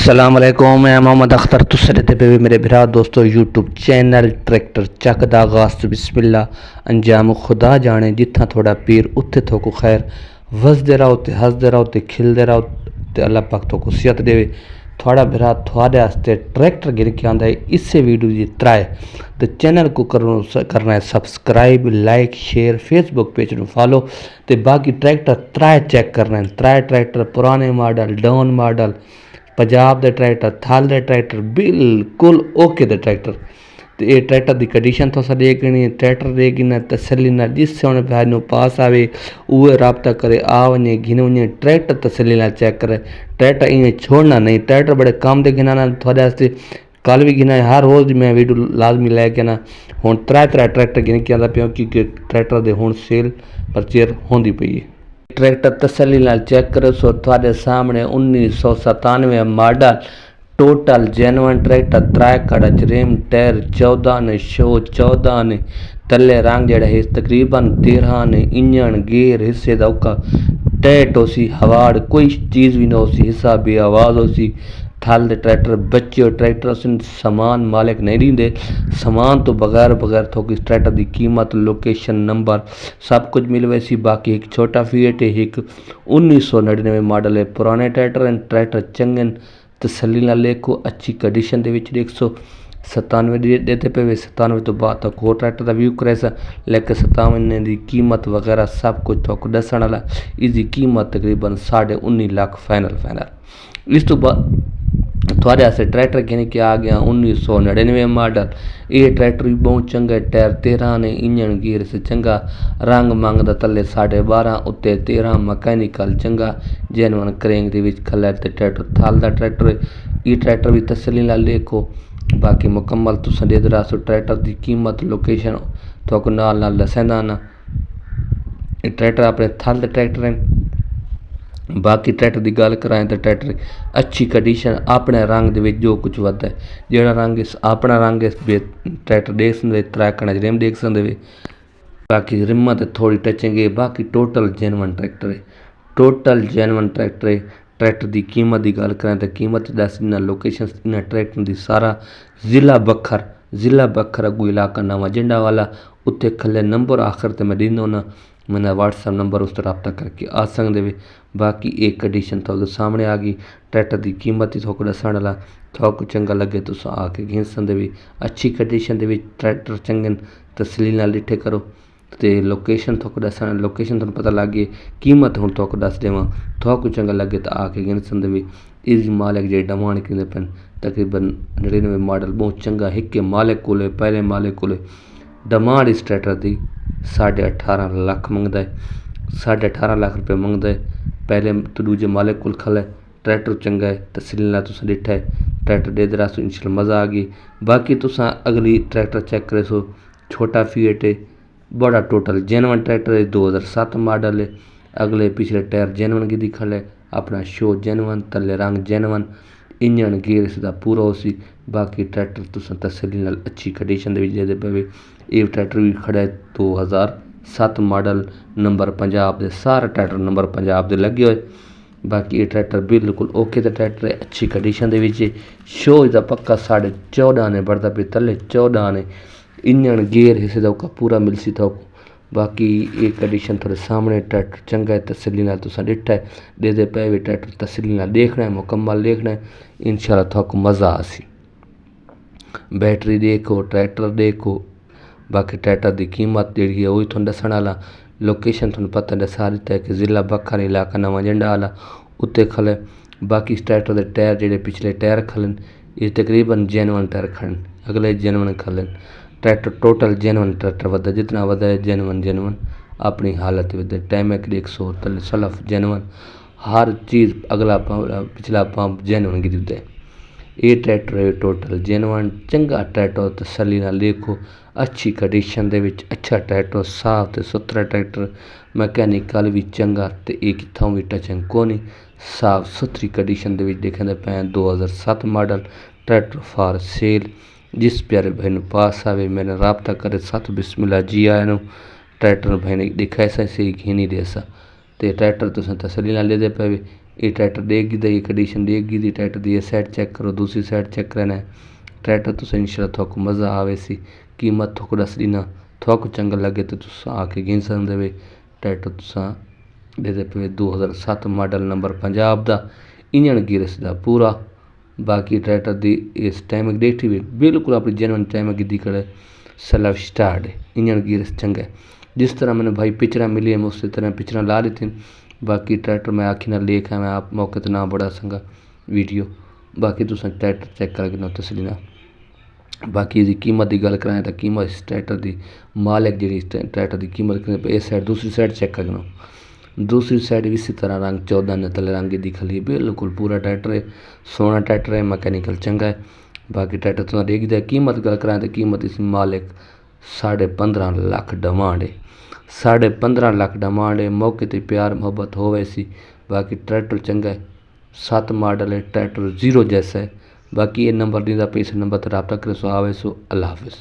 अस्सलाम वालेकुम, मैं मोहम्मद अख्तर तुस्से रहते पे मेरे भरा दोस्तों यूट्यूब चैनल ट्रैक्टर चक दा गास्त बिस्मिल्ला अंजाम खुदा जाने जिथा थोड़ा पीर उत्थे थोको खैर वसदे रहो ते हसदे रहो ते खिलदे रहो ते अल्लाह पाक थोको सेहत देवे। थोड़ा भरा थोड़े वास्ते ट्रैक्टर गिर के आंदा है इससे वीडियो जी त्राए तो चैनल को करना है subscribe like share Facebook page में फॉलो तो बाकी ट्रैक्टर त्राए चेक करना है। त्राए ट्रैक्टर पुराने मॉडल डाउन मॉडल पंजाब दे ट्रैक्टर थल दे ट्रैक्टर बिल्कुल ओके दे ट्रैक्टर तो ये ट्रैक्टर की कंडीशन तुस देखनी ट्रैक्टर देखी ना तसली ना जिस होने भाई नो पास आवे उहे रबता करे आ वने घिन वने ट्रैक्टर तसली ना चेक करे। ट्रैक्टर इवें छोड़ना नहीं, ट्रैक्टर बड़े काम दे गिना थोड़े वास्ते कल भी गिना हर रोज़ मैं वीडियो लाजमी लैके ना हुण त्रै ट्रैक्टर गिन के आंदा पिया क्योंकि ट्रैक्टर दे हुण सेल परचेर होंदी पई है। ट्रैक्टर तसली नाल चेक करो सो थोड़े सामने 1997 मॉडल टोटल जेनवन ट्रैक्टर त्रै कड़च रिम टायर 14 ने शो 14 ने तले रंग जड़ा है तकरीबन 13 ने इंजन गेयर हिस्से दौका टैट होसी हवाड़ कोई चीज़ भी ना होसी हिस्सा भी आवाज़ होसी थल दे ट्रैक्टर बच्चे ट्रैक्टर समान मालिक नहीं देंदे समान तो बगैर थोक इस ट्रैक्टर की कीमत लोकेशन नंबर सब कुछ मिल वैसी। बाकी एक छोटा फीएट है एक 1999 मॉडल है पुराने ट्रैक्टर चंगे तसली ना लेखो अच्छी कंडीशन के 197 देते पे 97 तो बाद तक होर ट्रैक्टर का व्यू करे लेकिन 97 की कीमत वगैरह सब कुछ थोक दसन वाला इसकी कीमत तकरीबन 19.5 लाख फाइनल। इस तो बाद थोड़े वास्ते ट्रैक्टर गिन के आ गया 1999 मॉडल ये ट्रैक्टर भी बहुत चंगा टायर 13 ने इंजन गियर से चंगा रंग मंगदा तले 12.5 उत्ते 13 मकैनिकल चंगा जेनवन करेंग दे विच खलर ते ट्रैक्टर थल दा ट्रैक्टर ये ट्रैक्टर भी तसली नाल देखो। बाकी मुकम्मल तुसां दे दरासो ट्रैक्टर की कीमत लोकेशन थोक नाल दसेंदा ना ये ट्रैक्टर अपने थल दे ट्रैक्टर हैं। बाकी ट्रैक्टर की गल कराएं तो ट्रैक्टर अच्छी कंडीशन अपने रंग दे जो कुछ वधदा है जेड़ा रंग अपना रंग ट्रैक्टर देख सकते त्रै कण रिम देख सकते बाकी रिमां ते थोड़ी टचिंग है। बाकी टोटल जेनवन ट्रैक्टर है टोटल जेनवन ट्रैक्टर है। ट्रैक्टर की कीमत की गल करें तो कीमत दस दिना लोकेशन इन्हें ट्रैक्टर की सारा जिला बखर अगू इलाका नवा जिंडा वाला उत्ते खले नंबर आखिर ते मैं दिना होना मैंने व्हाट्सएप नंबर उस पर रब्ता करके आ सकते वे। बाकी एक कंडीशन थोड़े सामने आ गई ट्रैक्टर की कीमत ही थोक दसन वाला थोक चंगा लगे तो आके घिन सकते भी अच्छी कंडीशन के ट्रैक्टर चंगे तसली नाल डिठे करो तो लोकेशन थोक दसन लोकेशन तुहानूं पता लग गई कीमत हुण थोक दस देवां थोक चंगा लगे तो आके घिन सकते भी। इस मालिक जे डिमांड करेंदे पैन तकरीबन 99 मॉडल बहुत चंगा हिक्के मालिक कोले पहले मालिक कोले डिमांड इस ट्रैक्टर की 18.5 लाख मंगदा है 18.5 लाख रुपये मंगदा है पहले तो दूजे मालिक को खल है ट्रैक्टर चंगा है तसली नाल तुसां डिठा है ट्रैक्टर दे दरासो इंशाल्लाह मज़ा आ गई। बाकी तुसां अगली ट्रैक्टर चेक करे सो छोटा फीएट है बड़ा टोटल जेनवन ट्रैक्टर है 2007 मॉडल है अगले पिछले टायर जेनवन की दिखल है अपना शो जेनवन तले रंग जेनवन इंजन गेयर इसका पूरा उसी। बाकी ट्रैक्टर तुसां तसली नाल अच्छी कंडीशन दे पवे ये ट्रैक्टर भी खड़ा है 2007 मॉडल नंबर पंजाब दे सारे ट्रैक्टर नंबर पंजाब दे लगे हुए। बाकी ये ट्रैक्टर बिल्कुल ओके दा ट्रैक्टर है अच्छी कंडीशन दे विच शो इसका पक्का 14.5 ने बढ़ता पे तले 14 ने इंजन गेयर हिस्से दा पूरा मिलसी था। बाकी ये कंडीशन थोड़े सामने ट्रैक्टर चंगा है तसली नाल तुसां डिठा है दे पे भी ट्रैक्टर तसली नाल देखना है मुकम्मल देखना है इंशाल्लाह थोक मज़ा आसी। बैटरी देखो ट्रैक्टर देखो बाकी ट्रैक्टर की कीमत जी है वही थोड़ा दसन वाला लोकेशन थोड़ा पता दसा दिता है कि जिला बखर इलाका नवा झंडा वाला उत्ते खले। बाकी इस ट्रैक्टर के टायर जोड़े पिछले टायर खलन ये तकरीबन जेनवन टायर खड़न अगले जेनवन खलन ट्रैक्टर टोटल जेनवन ट्रैक्टर वधा जितना वधा है जेनवन अपनी हालत वधा टैमैक 100 तले सलफ जेनवन हर चीज़ अगला पिछला पंप जेनवन की दिता है। ये ट्रैक्टर है टोटल जेनवन चंगा ट्रैक्टर तसली नाल देखो अच्छी कंडीशन दे विच अच्छा ट्रैक्टर साफ ते सुथरा ट्रैक्टर मैकेनिकल भी चंगा ते एक इत्थों भी टचिंग कोनी साफ सुथरी कंडीशन दे विच देखने पे 2007 मॉडल ट्रैक्टर फॉर सेल जिस प्यारे भाई ने पास आवे मैंने रब्ता करे साथ बिस्मिल्लाह जी आया ट्रैक्टर भाई ने दिखाए सा से घिनी दे सा ते ट्रैक्टर तुसें तसली नाल दे पे ये ट्रैक्टर डेगी दी कंडीशन डेगी दी ट्रैक्टर दी साइड चेक करो, दूसरी साइड चेक करना ट्रैक्टर तुसें इंशाल्लाह थोक मज़ा आवे सी। कीमत थोक दस दी ना थोक चंगा लगे तो तुस आके गिन सकदे वे। ट्रैक्टर तुसां दे पे 2007 मॉडल नंबर पंजाब दा इंजन गिरस दा पूरा। बाकी ट्रैक्टर दी इस टाइम डेटी भी बिल्कुल अपनी जेनवन टाइम दी खड़े सेल्फ स्टार्ट है, इंजन गिरस चंगा है। जिस तरह मैंने भाई पिक्चर मिली है मैं उसी तरह पिक्चर ला ली थी। बाकी ट्रैक्टर मैं आखी ना लेख है, मैं आप मौके तो ना बड़ा संगा वीडियो। बाकी तुसें ट्रैक्टर चेक करके ना तसली ना। बाकी इसकी कीमत की गल कराएं तो कीमत इस ट्रैक्टर की मालिक जी ट्रैक्टर की कीमत इस साइड दूसरी साइड चेक करना, दूसरी साइड भी इसी तरह रंग 14 ने तले रंग की खली बिल्कुल पूरा ट्रैक्टर है, सोना ट्रैक्टर है, मैकेनिकल चंगा है। बाकी ट्रैक्टर तुम देखते हैं कीमत गल कराएं तो कीमत इस मालिक 15.5 लाख डिमांड है, 15.5 लाख डिमांड है। मौके पर प्यार मोहब्बत हो वैसी। बाकी ट्रैक्टर चंगा है, 7 मॉडल है, ट्रैक्टर 0 जैसा है। बाकी ये नंबर दींदा पे इस नंबर पर रब्ता करे सो आवे सो। अल्लाह हाफिज़।